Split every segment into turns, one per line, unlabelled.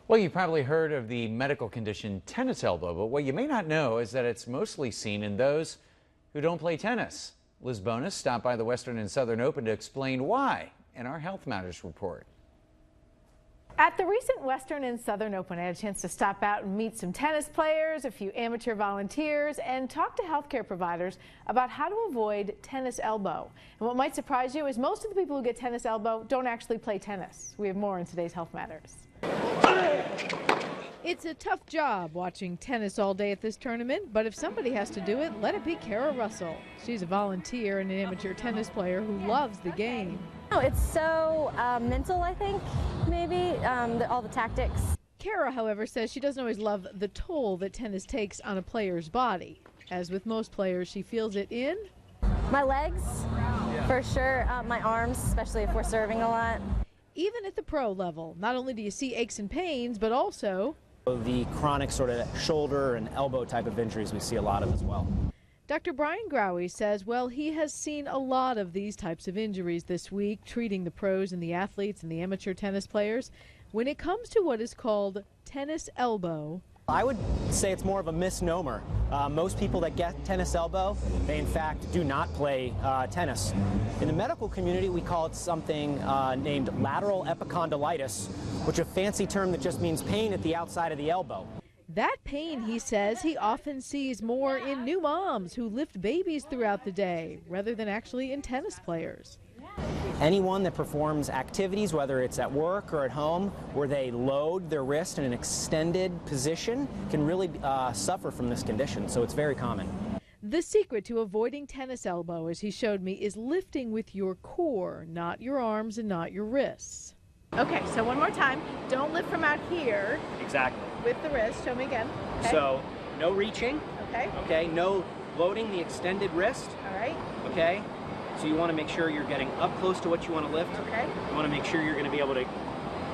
Well, you've probably heard of the medical condition tennis elbow, but what you may not know is that it's mostly seen in those who don't play tennis. Liz Bonis stopped by the Western and Southern Open to explain why in our Health Matters report.
At the recent Western and Southern Open, I had a chance to stop out and meet some tennis players, a few amateur volunteers, and talk to healthcare providers about how to avoid tennis elbow. And what might surprise you is most of the people who get tennis elbow don't actually play tennis. We have more in today's Health Matters.
It's a tough job watching tennis all day at this tournament, but if somebody has to do it, let it be Kara Russell. She's a volunteer and an amateur tennis player who loves the game.
Oh, it's so mental, I think, maybe, all the tactics.
Kara, however, says she doesn't always love the toll that tennis takes on a player's body. As with most players, she feels it in
my legs, for sure, my arms, especially if we're serving a lot.
Even at the pro level, not only do you see aches and pains, but also
the chronic sort of shoulder and elbow type of injuries we see a lot of as well.
Dr. Brian Growie says, well, he has seen a lot of these types of injuries this week, treating the pros and the athletes and the amateur tennis players. When it comes to what is called tennis elbow,
I would say it's more of a misnomer. Most people that get tennis elbow, they in fact do not play tennis. In the medical community, we call it something named lateral epicondylitis, which is a fancy term that just means pain at the outside of the elbow.
That pain, he says, he often sees more in new moms who lift babies throughout the day rather than actually in tennis players.
Anyone that performs activities, whether it's at work or at home, where they load their wrist in an extended position can really suffer from this condition, so it's very common.
The secret to avoiding tennis elbow, as he showed me, is lifting with your core, not your arms and not your wrists.
Okay, so one more time. Don't lift from out here.
Exactly.
With the wrist. Show me again. Okay.
So, no reaching.
Okay.
Okay, no loading the extended wrist.
All right.
Okay. So you want to make sure you're getting up close to what you want to lift.
Okay.
You want to make sure you're going to be able to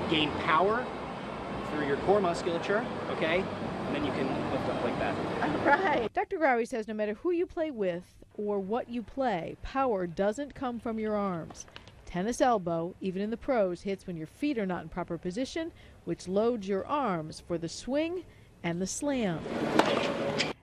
gain power through your core musculature, okay? And then you can lift up like that.
All right.
Dr. Growie says no matter who you play with or what you play, power doesn't come from your arms. Tennis elbow, even in the pros, hits when your feet are not in proper position, which loads your arms for the swing and the slam.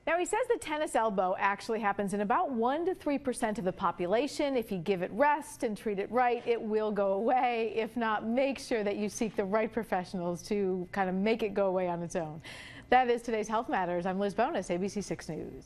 Now, he says the tennis elbow actually happens in about 1 to 3% of the population. If you give it rest and treat it right, it will go away. If not, make sure that you seek the right professionals to kind of make it go away on its own. That is today's Health Matters. I'm Liz Bonis, ABC 6 News.